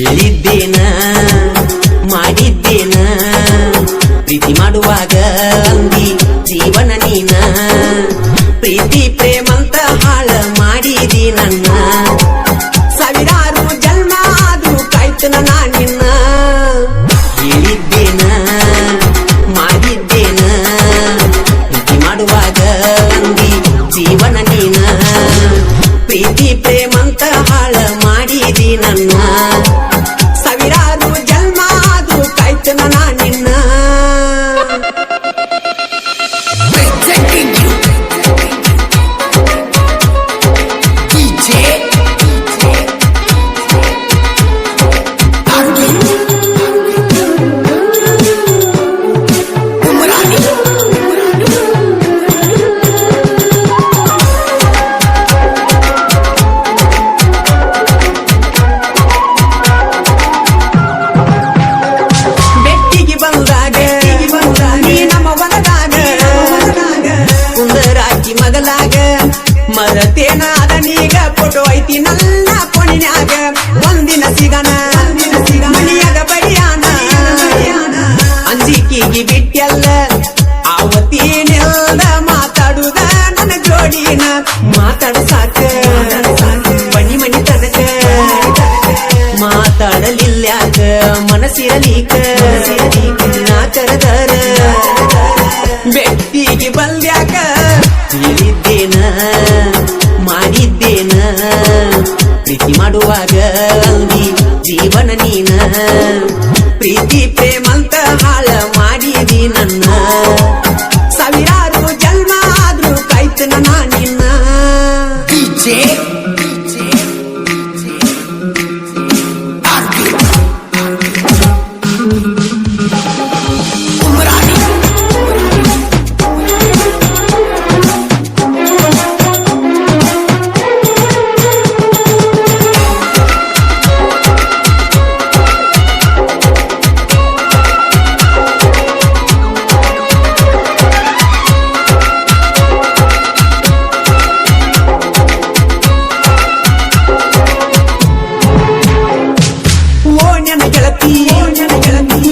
ಹೇಳಿದ್ದೇನ ಮಾಡಿದ್ದೇನ ಪ್ರೀತಿ ಮಾಡುವಾಗ ಅಂದಿ ಜೀವನ ನೀನ ಪ್ರೀತಿ ಪ್ರೇಮಂತ ಹಾಳ ಮಾಡಿದಿ ನನ್ನ ಸಾವಿರಾರು ಜನ್ಮ ಆದ್ರೂ ಕಾಯ್ತನ ನಾ ನಿನ್ನ ಹೇಳಿದ್ದೇನ ಮಾಡಿದ್ದೇನ ಪ್ರೀತಿ ಮಾಡುವಾಗ ಅಂದಿ ಜೀವನ ನೀನ ಪ್ರೀತಿ ಪ್ರೇಮಂತ ಹಾಳ ಮಾಡಿದಿ ನನ್ನ ಸಾವಿರಾರು ಜನ್ಮ ಆದ್ರೂ ಕಾಯ್ತನ ನಾ ನಿನ್ನ ಮರತೇನ ಅದನೀಗ ಫೋಟೋ ಐತಿ ನನ್ನ ಕೊಣಿನ್ಯಾಗ ಒಂದಿನ ಸಿಗನ ಮಣಿಯಾಗ ಬಡಿಯಾನ ಅಂಜಿಕೆಗೆ ಬಿಟ್ಟೆಲ್ಲ ಆವತ್ತಿ ನೆಲ್ದ ಮಾತಾಡುದ ನನ್ನ ಜೋಡಿನ ಮಾತಾಡಸಾಕ ಮಣಿ ಮಣಿ ತನಕ ಮಾತಾಡಲಿಲ್ಯಾಕ ಮನಸ್ಸಿರಲೀಕ ನಾ ಕರೆದರ ಬೆಟ್ಟಿಗೆ ಬಂದ್ಯಾಕ ಹೇಳಿದ್ದೇನ ಮಾಡಿದ್ದೇನ ಪ್ರೀತಿ ಮಾಡುವಾಗ ಅಂದಿ ಜೀವನ ನೀನ ಪ್ರೀತಿ ಪ್ರೇಮಂತ ಹಾಳ ಮಾಡಿದಿ ನನ್ನ ಸಾವಿರಾರು ಜನ್ಮ ಆದ್ರೂ ಕಾಯ್ತನ ನಾ ನಿನ್ನ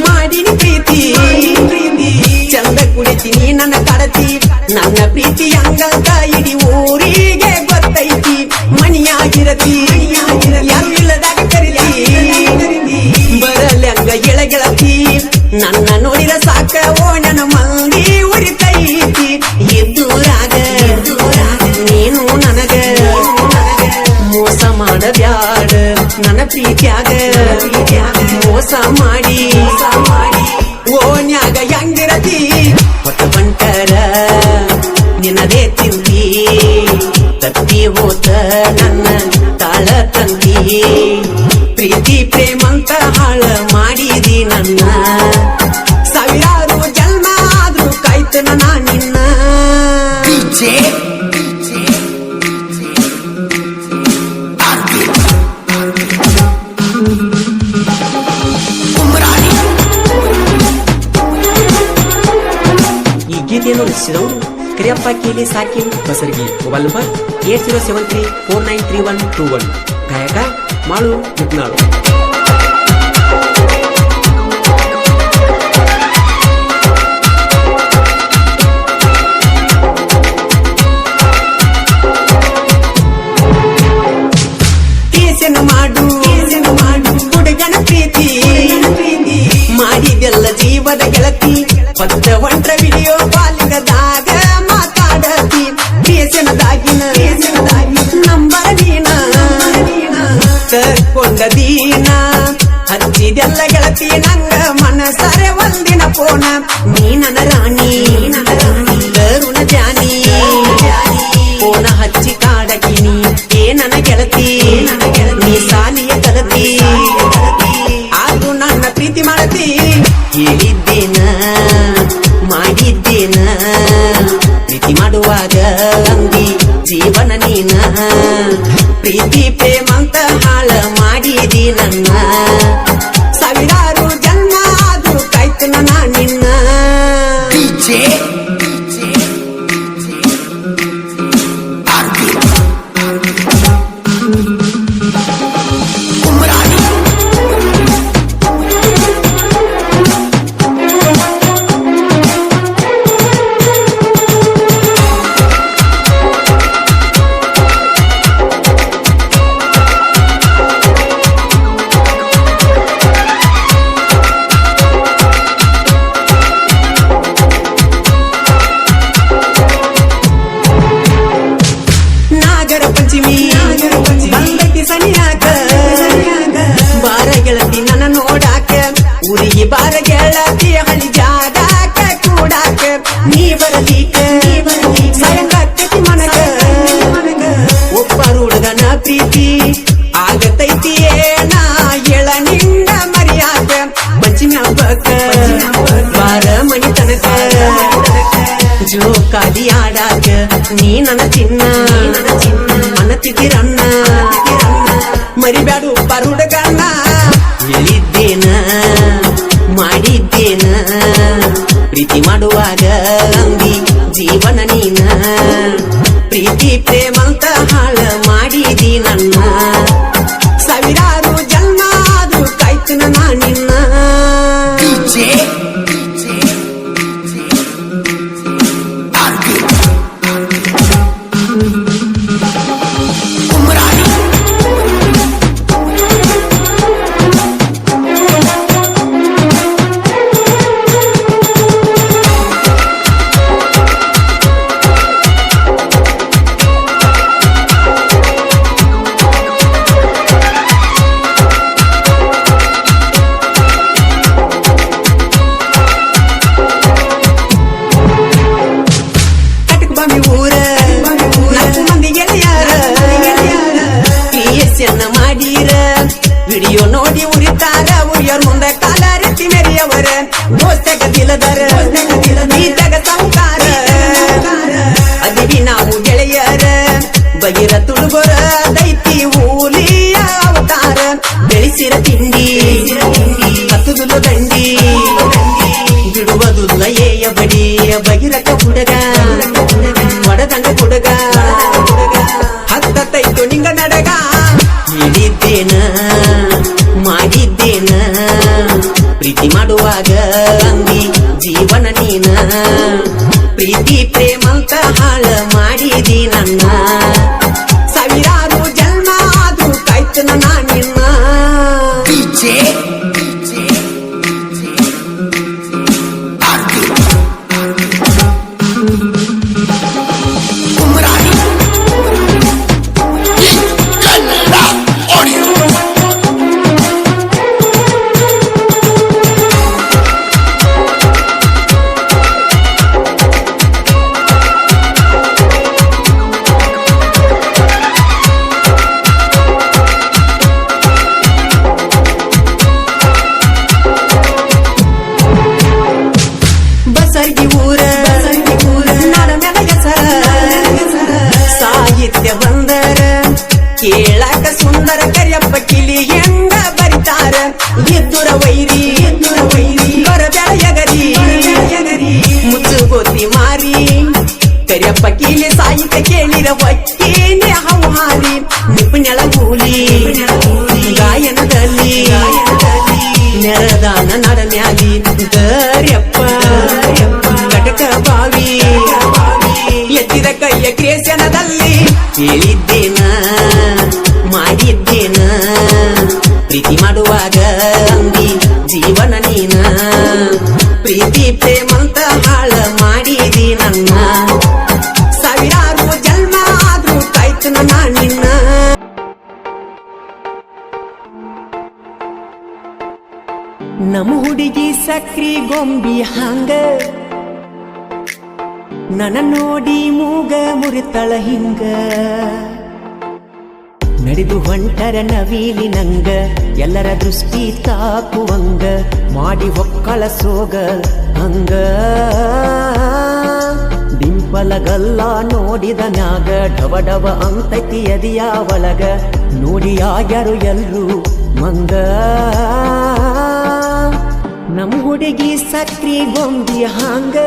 ಮಾಡಿನಿ ಪ್ರೀತಿ ಚಂದ ಕುಡಿತೀನಿ ನನ್ನ ಕಡತಿ ನನ್ನ ಪ್ರೀತಿ ಹಂಗಂತ ಇಡೀ ಊರಿಗೆ ಗೊತ್ತೈತಿ ಮಣಿಯಾಗಿರತಿ ಯಾರು ಇಲ್ಲದಾಗ ಕರಿತಿ ಬರಲಂಗ ಗೆಳತಿ ನನ್ನ ನೋಡಿರ ಸಾಕ ಓಣನ ಮಂದಿ ಉರಿತೈತಿ ಎದ್ದೂರಾಗ ನೀನು ನನಗ ಮೋಸ ಮಾಡಬ್ಯಾಡ ನನ್ನ ಪ್ರೀತಿಯಾಗ ಮೋಸ ಮಾಡಿ ಓನ್ಯಾಗ ಹೆಂಗಿರತಿ ಹೊತ್ತ ಬಂಟರ ನಿನ್ನದೇ ತಿಂತಿ ತತ್ತಿ ಹೋತ ನನ್ನ ತಾಳ ತಂತಿ ಪ್ರೀತಿ ಪ್ರೇಮಂತ ಹಾಳ ಮಾಡಿದಿ ನನ್ನ ಸಾವಿರಾರು ಜನ್ಮ ಆದ್ರೂ ಕಾಯ್ತನ ನಾ ನಿನ್ನ ಗೀತೆಯನ್ನು ರಚಿಸಿದವರು ಕರಿಯಪ್ಪ ಕೇಲಿ ಸಾಕಿ ಬಸರ್ಗಿ ಮೊಬೈಲ್ ನಂಬರ್ 8073493121 ಗಾಯಕ ಮಾಳು ಮುದ್ನಾಳು ಮಾಡು ಹುಡುಗನ ಪ್ರೀತಿ ಮಾಡಿದೆಲ್ಲ ಜೀವದ ಗೆಳತಿ ಪದ್ದ ಒಂಟ್ರ ವಿಡಿಯೋ ಬಾಲಿಗದಾಗ ಮಾತಾಡತಿ ಬೇಸನದಾಗಿನ ನಂಬರ್ ನೀನ ತರ್ಕೊಂಡ ದೀನ ಹಚ್ಚಿದೆಲ್ಲ ಗೆಳತಿ ನಂಗ ಮನಸರೆ ಒಂದಿನ ಫೋನ ನೀ ನನ್ನ ರಾಣಿ ಕರುಣ ಜಾನಿ ಫೋನ ಹಚ್ಚಿ ಕಾಡಕಿನಿ ಏ ನನ್ನ ಗೆಳತಿ ನೀ ಸಾಲಿಯ ಕಲತಿ ಆದ್ರೂ ನನ್ನ ಪ್ರೀತಿ ಮಾಡತಿ ಹೇಳಿದ್ದೇನ ಮಾಡಿದ್ದೇನ ಪ್ರೀತಿ ಮಾಡುವಾಗ ಅಂದಿ ಜೀವನ ನೀನ ಪ್ರೀತಿ ಪ್ರೇಮಂತ ಹಾಳ ಮಾಡಿದಿ ನನ್ನ ಸಾವಿರಾರು ಜನ್ಮ ಆದ್ರೂ ಕಾಯ್ತನ ನಾ ನಿನ್ನ ಪ್ರೀತಿ ಆಗತೈತಿ ಏನ ಎಳ ನಿಂದ ಮರ್ಯಾದ ಪಂಚಮಿ ಹಬ್ಬಕ್ಕ ಬಾರ ಮಣಿ ತನಕ ಜೋಕಾಲಿ ಆಡಾಕ ನೀ ನನ್ನ ಚಿನ್ನ ಅನ್ನತಿದ್ದೀರನ್ನ ಮರಿಬ್ಯಾಡು ಪರುಡಗನ್ನ ಹೇಳಿದ್ದೇನ ಮಾಡಿದ್ದೇನ ಪ್ರೀತಿ ಮಾಡುವಾಗ ಅಂದಿ ಜೀವನ ನೀನ ಪ್ರೀತಿ ಪ್ರೇಮಂತ ಹಾಳ ಮಾಡಿದಿ ನನ್ನ ಸಾವಿರಾರು ಜನ್ಮ ಆದ್ರೂ ಕಾಯ್ತನ ನಾ ನಿನ್ನ ಮಾಡಿರ ವಿಡಿಯೋ ನೋಡಿ ಉರಿತಾರ ಉರಿಯೋರ್ ಮುಂದೆ ಕಾಲ ರೀತಿ ಮೆರೆಯವರ ದೋಸ್ತಗ ತಿಲದರ ನೀತಗ ಸಂಕಾರ ಅದಿವಿ ನಾವು ಗೆಳೆಯರ ಬಗಿರ ತುಡುಗೊರ ದೈತಿ ಊಲಿಯ ಅವತಾರ ಬೆಳೆಸಿರ ತಿಂಡಿ ಹತ್ತುದುಲು ದಂಡಿ ಬಿಡುವುದುಲ್ಲ ಏಯ ಬಡಿ ಬಗಿರಕ ಹುಡುಗ ಒಡದಂಗ ಹುಡುಗ ಹತ್ತೈತು ನಿಂಗ ನಡಗ ಹೇಳಿದ್ದೇನ ಮಾಡಿದ್ದೇನ ಪ್ರೀತಿ ಮಾಡುವಾಗ ಅಂದಿ ಜೀವನ ನೀನ ಪ್ರೀತಿ ಪ್ರೇಮಂತ ಹಾಳ ಮಾಡಿದಿ ನನ್ನ ಸಾವಿರಾರು ಜನ್ಮ ಆದ್ರೂ ಕಾಯ್ತನ ನಾ ನಿನ್ನ ಬಸರ್ಗಿ ಊರ ನಾಡ ಮೆಲಗ ಸರ ಸಾಹಿತ್ಯ ಬಂದರ ಕೇಳಾಕ ಸುಂದರ ಕರಿಯಪ್ಪ ಕಿಲಿ ಹೆಂಗ ಬರಿತಾರ ಎದ್ದುರ ವೈರಿ ಬರಬೆಳೆಯಗರಿ ಮುಚ್ಚುಗೋತಿ ಮಾರಿ ಕರಿಯಪ್ಪ ಕಿಲಿ ಸಾಹಿತ್ಯ ಕೇಳಿರ ಒಕ್ಕೇನೆ ಹೌಹಾರಿ ನಿಪುಣಳ ಕೂಲಿ ಗಾಯನದಲ್ಲಿ ನೆರದಾನ ನಡನ್ಯಾಲಿ ಕರಿಯಪ್ಪ ಕಟಕ ಬಾವಿ ಎತ್ತಿದ ಕೈಯ ಕ್ರೇಸನದಲ್ಲಿ ಹೇಳಿದ್ದೇನ ಮಾಡಿದ್ದೇನ ಪ್ರೀತಿ ಮಾಡುವಾಗ ಅಂದಿ ಜೀವನ ನೀನ ಪ್ರೀತಿ ಪ್ರೇಮಂತ ಹಾಳ ಮಾಡಿದಿ ನನ್ನ ಸಾವಿರಾರು ಜನ್ಮ ಆದ್ರೂ ಕಾಯ್ತನ ನಾ ನಿನ್ನ ನಮ್ಮ ಹುಡುಗಿ ಸಕ್ರಿ ಗೊಂಬಿ ಹಂಗ ನನ್ನ ನೋಡಿ ಮೂಗ ಮುರಿತಳ ಹಿಂಗ ನಡೆದು ಹೊಂಟರ ನವೀಲಿ ನಂಗ ಎಲ್ಲರ ದೃಷ್ಟಿ ತಾಕುವಂಗ ಮಾಡಿ ಹೊಕ್ಕಳ ಸೋಗ ಹಂಗ ಡಿಂಪಲಗಲ್ಲ ನೋಡಿದ ನ್ಯಾಗ ಡವ ಡವ ಅಂತೈತಿ ಎದಿಯ ಒಳಗ ನೋಡಿ ಆಗ್ಯಾರು ಎಲ್ರು ಮಂಗ ನಮ್ಮ ಹುಡುಗಿ ಸಕ್ರಿ ಗೊಂಬಿ ಹಂಗ